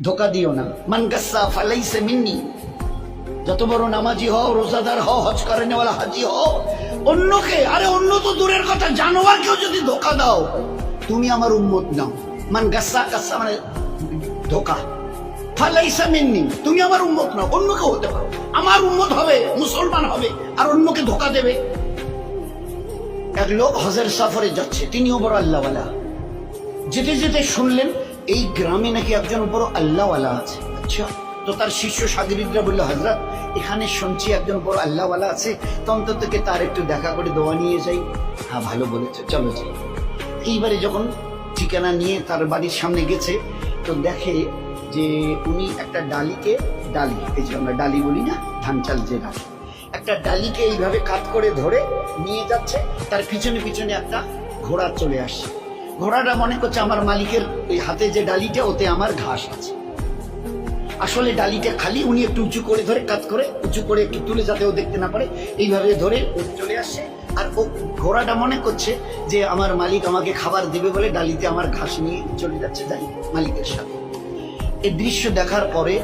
ধোকা দিও না। মান গাসসা ফালাইসা মিন্নি, যত বড় নামাজি হও, রোজাদার হও, হজ করে নেওয়ালা হাজি হও, অন্যকে, আরে অন্য তো দূরের কথা, জানোয়ারকেও যদি ধোকা দাও, তুমি আমার উম্মত নাও। মান গাসসা, গাসসা মানে ধোকা, ফালাইসা মিন্নি, তুমি আমার উম্মত নাও। অন্যকে হতে পারো, আমার উম্মত হবে, মুসলমান হবে, আর অন্যকে ধোকা দেবে। এক লোক হজের সফরে যাচ্ছে, তিনিও বড় আল্লাহওয়ালা। যেতে যেতে শুনলেন এই গ্রামে নাকি একজন বড় আল্লাহওয়ালা আছে। আচ্ছা, তো তার শিষ্য সাগরিদরা বললো, হযরত এখানে শুনছি একজন বড় আল্লাহওয়ালা আছে, তো অন্তত তার একটু দেখা করে দোয়া নিয়ে যাই। হ্যাঁ, ভালো বলেছো, চলো যাই। এইবারে যখন ঠিকানা নিয়ে তার বাড়ির সামনে গেছে, তো দেখে যে উনি একটা ডালিকে, ডালি, এই যে আমরা ডালি বলি না, ধান চাল যে ডালি, একটা ডালিকে এইভাবে কাত করে ধরে নিয়ে যাচ্ছে। তার পিছনে পিছনে একটা ঘোড়া চলে আসছে। ঘোড়াটা মনে করছে আমার মালিকের ওই হাতে যে ডালিটা, ওতে আমার ঘাস আছে। আসলে ডালিটা খালি, উনি একটু উঁচু করে ধরে, কাত করে উঁচু করে একটু তুলে, যাতে ও দেখতে না পারে, এইভাবে ধরে চলে আসছে। আর ও ঘোড়াটা মনে করছে যে আমার মালিক আমাকে খাবার দেবে বলে ডালিতে আমার ঘাস নিয়ে চলে যাচ্ছে, যাই মালিকের সাথে। এই দৃশ্য দেখার পরে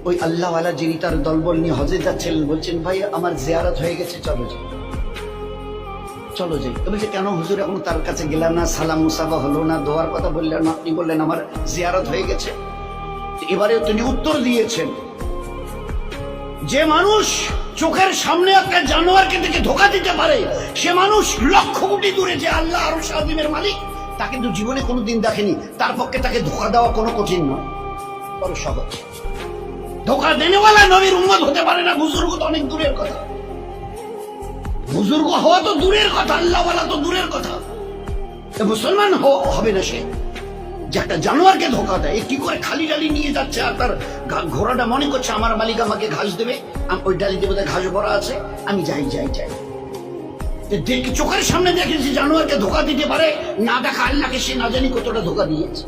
ওই আল্লাহওয়ালা যিনি তার দলবল নিয়ে হজে যাচ্ছিলেন বলছেন, ভাই আমার জিয়ারত হয়ে গেছে, চলো যাই, চলো যাই। বলছে, কেন হুজুর, এখন তার কাছে গেলাম না, সালাম মুসাফা হলো না, দোয়ার কথা বললেন না, আপনি বললেন আমার জিয়ারত হয়ে গেছে। এবারে তিনি উত্তর দিয়েছেন, যে মানুষ চোখের সামনে একটা জানোয়ারকে দেখে ধোকা দিতে পারে, সে মানুষ লক্ষ কোটি দূরে যে আল্লাহ আরশ আযীমের মালিক, তা কিন্তু জীবনে কোনোদিন দেখেনি। তার পক্ষে তাকে ধোকা দেওয়া কোনো কঠিন নয়, বড় সহজ। ধোকা দেনেওয়ালা নবীর উম্মত হতে পারে না, বুজুর্গ তো অনেক দূরের কথা, বুজুর্গ হওয়া তো দূরের কথা, আল্লাহওয়ালা তো দূরের কথা। মুসলমান হবে না সে, যে একটা জানোয়ারকে ধোকা দেয়। কি করে খালি ডালি নিয়ে যাচ্ছে, আর তার ঘোড়াটা মনে করছে আমার মালিক আমাকে ঘাস দেবে, ওই ডালি দেবে, ঘাস ভরা আছে, আমি যাই যাই যাই। চোখের সামনে দেখেছি জানোয়ারকে ধোকা দিতে পারে, না দেখা আল্লাহকে সে না জানি কতটা ধোকা দিয়েছে।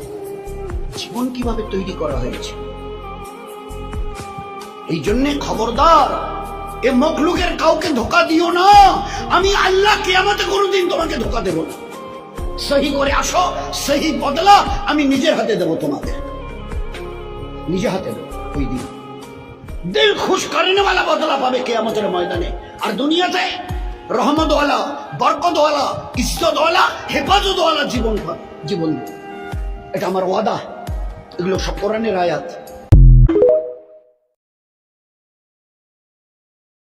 জীবন কিভাবে তৈরি করা হয়েছে। এই জন্যে খবরদার, এ মখলুকের কাউকে ধোকা দিও না। আমি আল্লাহ কিয়ামতে কোনোদিন তোমাকে ধোকা দেব না। সহি করে আসো, সহি বদলা আমি নিজের হাতে দেবো তোমাকে, নিজে হাতে দেবো। ওই দিন দিল খুশ করেনেওয়ালা বদলা পাবে কিয়ামতের ময়দানে। আর দুনিয়াতে রহমতওয়ালা, বরকতওয়ালা, ইজ্জতওয়ালা, হেফাজতওয়ালা জীবন, এটা আমার ওয়াদা। এগুলো সব কোরআনের আয়াত।